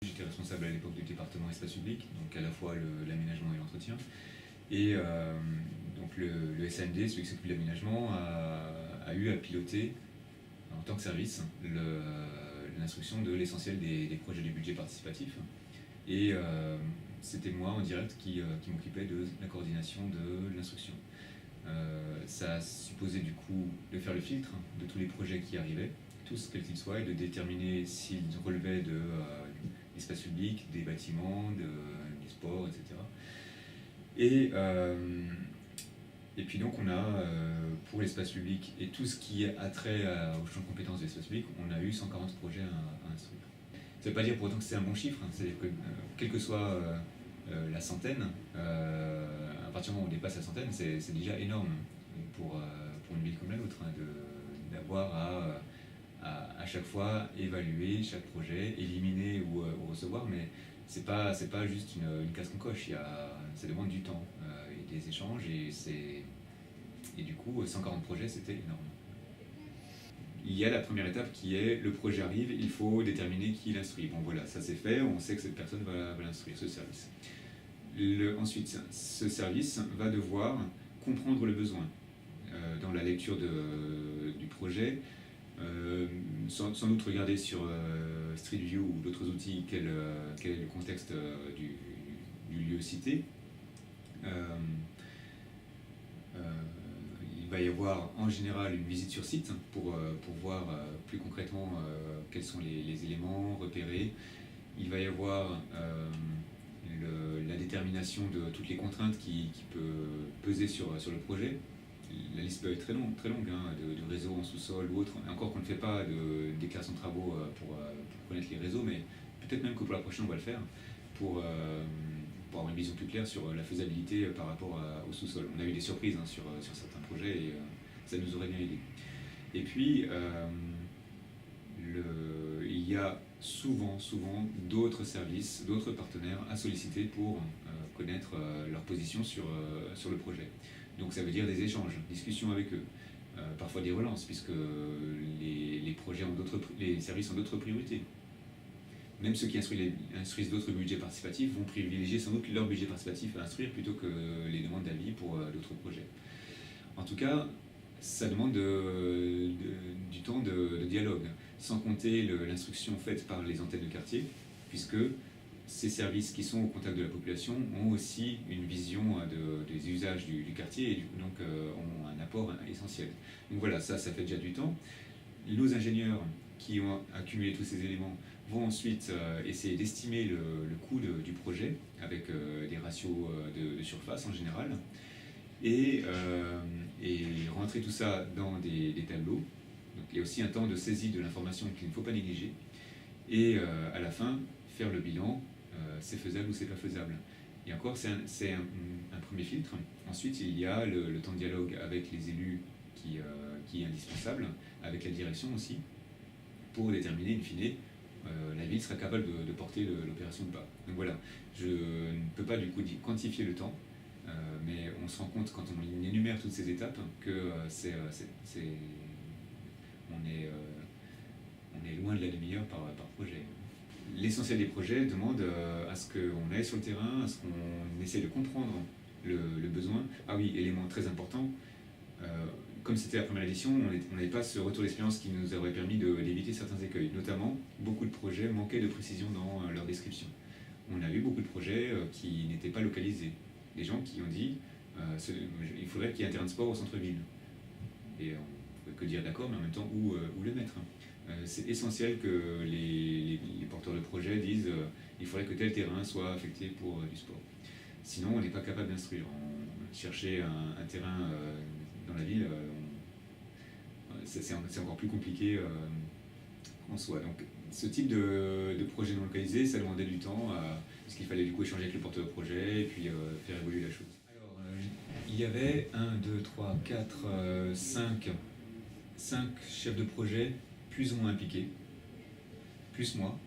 J'étais responsable à l'époque du département espace public, donc à la fois l'aménagement et l'entretien. Et donc le SAMD, celui qui s'occupe de l'aménagement, a eu à piloter en tant que service l'instruction de l'essentiel des projets du budget participatif. Et c'était moi en direct qui m'occupais de la coordination de l'instruction. Ça supposait du coup de faire le filtre de tous les projets qui arrivaient, tous quels qu'ils soient, et de déterminer s'ils relevaient de l'espace public, des bâtiments, du sport, etc. Et puis donc on a, pour l'espace public et tout ce qui a trait au champ de compétences de l'espace public, on a eu 140 projets à instruire. Ça ne veut pas dire pour autant que c'est un bon chiffre, c'est-à-dire que quelle que soit la centaine, à partir du moment où on dépasse la centaine, c'est déjà énorme pour une ville comme la nôtre, d'avoir à chaque fois évaluer chaque projet, éliminer ou recevoir, mais c'est pas juste une case qu'on coche, ça demande du temps et des échanges, et du coup 140 projets c'était énorme. Il y a la première étape qui est le projet arrive, il faut déterminer qui l'instruit. Bon voilà, ça c'est fait, on sait que cette personne va l'instruire, ce service. Ensuite, ce service va devoir comprendre le besoin dans la lecture du projet, sans doute regarder sur Street View ou d'autres outils quel est le contexte du lieu cité. Il va y avoir en général une visite sur site pour voir plus concrètement quels sont les éléments repérés. Il va y avoir la détermination de toutes les contraintes qui peut peser sur le projet. La liste peut être très longue de réseaux en sous-sol ou autre. Encore qu'on ne fait pas de déclaration de travaux pour connaître les réseaux, mais peut-être même que pour la prochaine on va le faire pour avoir une vision plus claire sur la faisabilité par rapport au sous-sol. On a eu des surprises sur certains projets et ça nous aurait bien aidé. Et puis il y a souvent d'autres services, d'autres partenaires à solliciter pour connaître leur position sur le projet. Donc ça veut dire des échanges, discussions avec eux, parfois des relances, puisque les services ont d'autres priorités. Même ceux qui instruisent d'autres budgets participatifs vont privilégier sans doute leur budget participatif à instruire plutôt que les demandes d'avis pour d'autres projets. En tout cas, ça demande du temps de dialogue, sans compter l'instruction faite par les antennes de quartier, puisque ces services qui sont au contact de la population ont aussi une vision des usages du quartier et donc ont un apport essentiel. Donc voilà, ça fait déjà du temps. Nos ingénieurs qui ont accumulé tous ces éléments vont ensuite essayer d'estimer le coût du projet avec des ratios de surface en général et rentrer tout ça dans des tableaux. Donc il y a aussi un temps de saisie de l'information qu'il ne faut pas négliger et à la fin faire le bilan, c'est faisable ou c'est pas faisable. Et encore, c'est un premier filtre. Ensuite, il y a le temps de dialogue avec les élus qui est indispensable, avec la direction aussi, pour déterminer, in fine, la ville sera capable de porter l'opération de pas. Donc voilà, je ne peux pas du coup quantifier le temps, mais on se rend compte quand on énumère toutes ces étapes que on est loin de la demi-heure par projet. L'essentiel des projets demande à ce qu'on aille sur le terrain, à ce qu'on essaie de comprendre le besoin. Ah oui, élément très important, comme c'était la première édition, on n'avait pas ce retour d'expérience qui nous aurait permis d'éviter certains écueils. Notamment, beaucoup de projets manquaient de précision dans leur description. On a eu beaucoup de projets qui n'étaient pas localisés. Des gens qui ont dit il faudrait qu'il y ait un terrain de sport au centre-ville. Et on ne peut que dire d'accord, mais en même temps, où le mettre. C'est essentiel que les porteurs de projets disent il faudrait que tel terrain soit affecté pour du sport. Sinon, on n'est pas capable d'instruire. Chercher un terrain dans la ville, c'est encore plus compliqué en soi. Donc, ce type de projet non localisé, ça demandait du temps, parce qu'il fallait du coup échanger avec le porteur de projet et puis faire évoluer la chose. Alors, il y avait 1, 2, 3, 4, 5 chefs de projet plus ou moins impliqués, plus moi.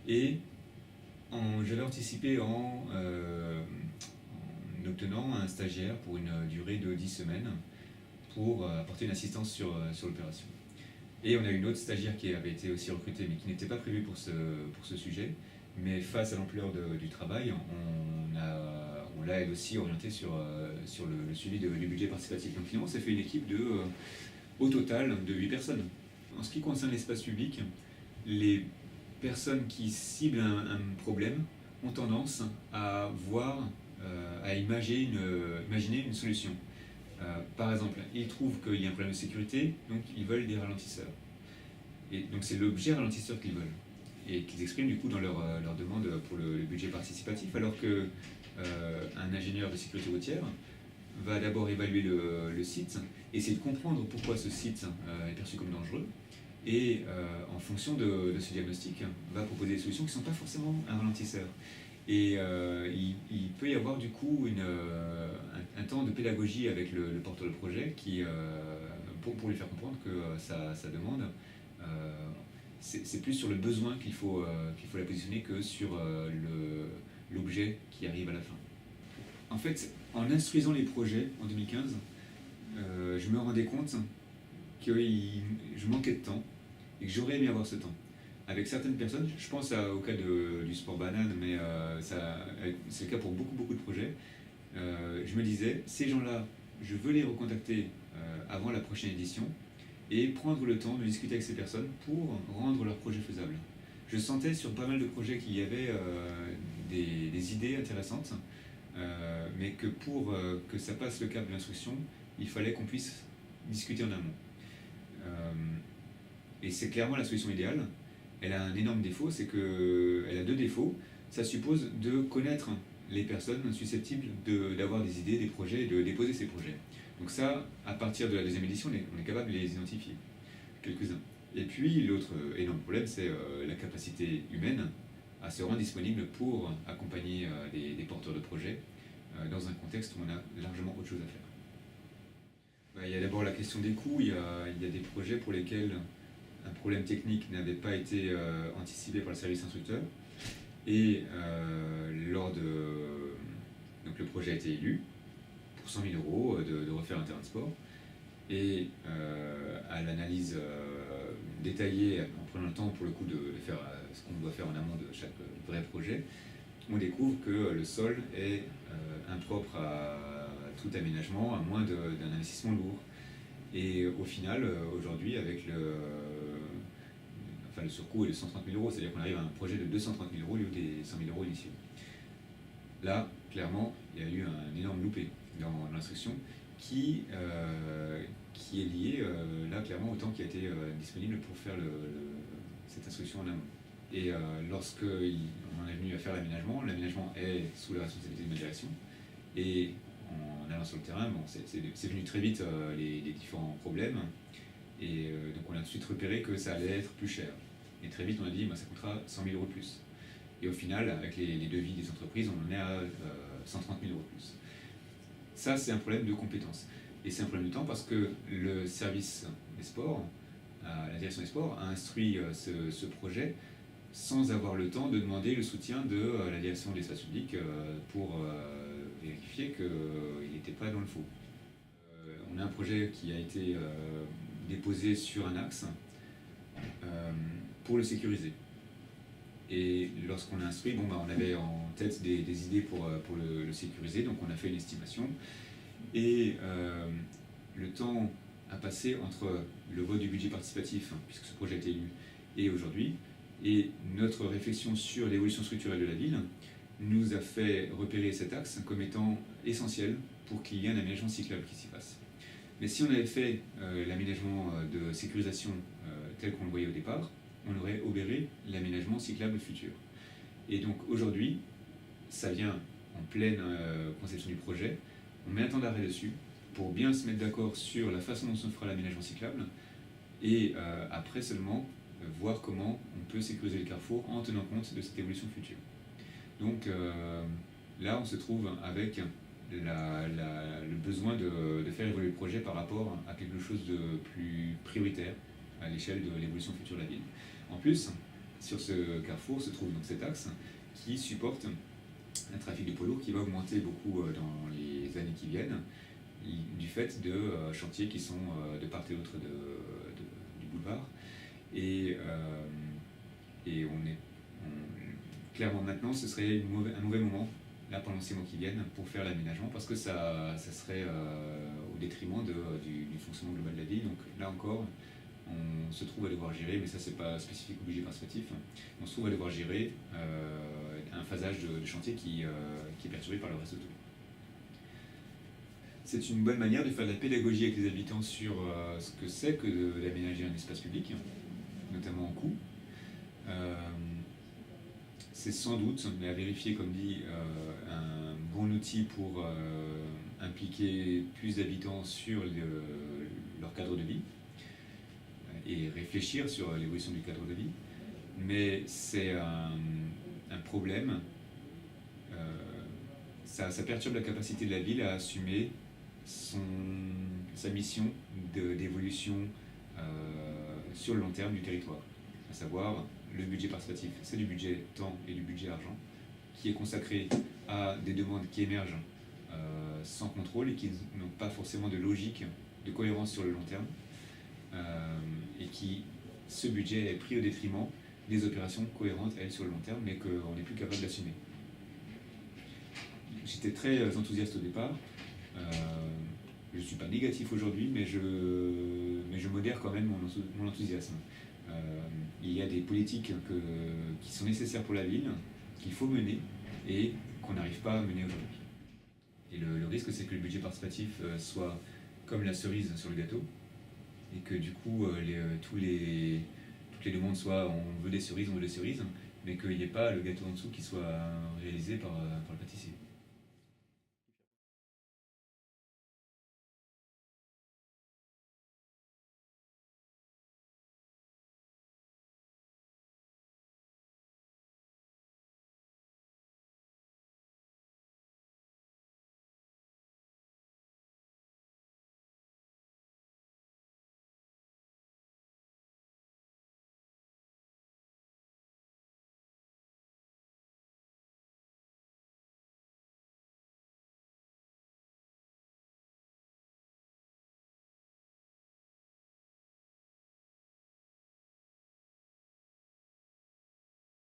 Et j'avais anticipé en obtenant un stagiaire pour une durée de 10 semaines pour apporter une assistance sur l'opération. Et on a une autre stagiaire qui avait été aussi recrutée, mais qui n'était pas prévue pour ce sujet. Mais face à l'ampleur du travail, on l'a elle aussi orientée sur le suivi du budget participatif. Donc finalement, ça fait une équipe au total de 8 personnes. En ce qui concerne l'espace public, les personnes qui ciblent un problème ont tendance à imaginer une solution. Par exemple, ils trouvent qu'il y a un problème de sécurité, donc ils veulent des ralentisseurs. Et donc c'est l'objet ralentisseur qu'ils veulent et qu'ils expriment du coup dans leur demande pour le budget participatif, alors que un ingénieur de sécurité routière va d'abord évaluer le site, essayer de comprendre pourquoi ce site est perçu comme dangereux, et en fonction de ce diagnostic, va proposer des solutions qui ne sont pas forcément un ralentisseur. Et il peut y avoir du coup un temps de pédagogie avec le porteur de projet pour lui faire comprendre que sa demande, c'est plus sur le besoin qu'il faut la positionner que sur l'objet qui arrive à la fin. En fait, en instruisant les projets en 2015, je me rendais compte que je manquais de temps et que j'aurais aimé avoir ce temps. Avec certaines personnes, je pense au cas du sport banane, mais c'est le cas pour beaucoup de projets, je me disais, ces gens-là, je veux les recontacter avant la prochaine édition et prendre le temps de discuter avec ces personnes pour rendre leur projet faisable. Je sentais sur pas mal de projets qu'il y avait des idées intéressantes, mais que pour que ça passe le cap de l'instruction, il fallait qu'on puisse discuter en amont. Et c'est clairement la solution idéale. Elle a un énorme défaut, c'est qu'elle a deux défauts. Ça suppose de connaître les personnes susceptibles d'avoir des idées, des projets, et de déposer ces projets. Donc ça, à partir de la deuxième édition, on est capable de les identifier, quelques-uns. Et puis l'autre énorme problème, c'est la capacité humaine à se rendre disponible pour accompagner des porteurs de projets dans un contexte où on a largement autre chose à faire. Il y a d'abord la question des coûts. Il y a des projets pour lesquels un problème technique n'avait pas été anticipé par le service instructeur. Et donc le projet a été élu pour 100 000 euros de refaire un terrain de sport. Et à l'analyse détaillée, en prenant le temps pour le coup de faire ce qu'on doit faire en amont de chaque vrai projet, on découvre que le sol est impropre à tout aménagement, à moins d'un investissement lourd. Et au final, aujourd'hui, avec le surcoût est de 130 000 euros, c'est-à-dire qu'on arrive à un projet de 230 000 euros au lieu des 100 000 euros initiaux. Là, clairement, il y a eu un énorme loupé dans l'instruction qui est lié, là, clairement, au temps qui a été disponible pour faire cette instruction en amont. Et lorsqu'on en est venu à faire l'aménagement est sous la responsabilité de ma direction. Et en allant sur le terrain, c'est venu très vite les différents problèmes. Et donc on a tout de suite repéré que ça allait être plus cher. Et très vite on a dit ça coûtera 100 000 euros de plus. Et au final, avec les devis des entreprises, on en est à 130 000 euros de plus. Ça, c'est un problème de compétence. Et c'est un problème de temps parce que le service des sports, la direction des sports, a instruit ce projet sans avoir le temps de demander le soutien de la direction des espaces publics pour vérifier qu'il n'était pas dans le faux. On a un projet qui a été déposé sur un axe pour le sécuriser. Et lorsqu'on a instruit, on avait en tête des idées pour le sécuriser, donc on a fait une estimation. Et le temps a passé entre le vote du budget participatif, puisque ce projet a été élu, et aujourd'hui, et notre réflexion sur l'évolution structurelle de la ville nous a fait repérer cet axe comme étant essentiel pour qu'il y ait un aménagement cyclable qui s'y passe. Mais si on avait fait l'aménagement de sécurisation tel qu'on le voyait au départ, on aurait obéré l'aménagement cyclable futur. Et donc aujourd'hui, ça vient en pleine conception du projet, on met un temps d'arrêt dessus pour bien se mettre d'accord sur la façon dont se fera l'aménagement cyclable, et après seulement voir comment on peut sécuriser le carrefour en tenant compte de cette évolution future. Donc là, on se trouve avec le besoin de faire évoluer le projet par rapport à quelque chose de plus prioritaire à l'échelle de l'évolution future de la ville. En plus, sur ce carrefour se trouve donc cet axe qui supporte un trafic de poids lourds qui va augmenter beaucoup dans les années qui viennent, du fait de chantiers qui sont de part et d'autre du boulevard, Et clairement maintenant, ce serait un mauvais moment, là pendant 6 mois qui viennent, pour faire l'aménagement, parce que ça serait au détriment du fonctionnement global de la ville. Donc là encore, on se trouve à devoir gérer, mais ça c'est pas spécifique au budget participatif, on se trouve à devoir gérer un phasage de chantier qui est perturbé par le reste de tout. C'est une bonne manière de faire de la pédagogie avec les habitants sur ce que c'est que d'aménager un espace public, notamment en coût. C'est sans doute, mais à vérifier, comme dit, un bon outil pour impliquer plus d'habitants sur leur cadre de vie et réfléchir sur l'évolution du cadre de vie. Mais c'est un problème, ça perturbe la capacité de la ville à assumer sa mission d'évolution sur le long terme du territoire, à savoir le budget participatif, c'est du budget temps et du budget argent, qui est consacré à des demandes qui émergent sans contrôle et qui n'ont pas forcément de logique, de cohérence sur le long terme, et ce budget est pris au détriment des opérations cohérentes, elles, sur le long terme, mais qu'on n'est plus capable d'assumer. J'étais très enthousiaste au départ. Je ne suis pas négatif aujourd'hui, mais je modère quand même mon enthousiasme. Il y a des politiques qui sont nécessaires pour la ville, qu'il faut mener et qu'on n'arrive pas à mener aujourd'hui. Et le risque, c'est que le budget participatif soit comme la cerise sur le gâteau, et que du coup, toutes les demandes soient on veut des cerises, mais qu'il n'y ait pas le gâteau en dessous qui soit réalisé par le pâtissier.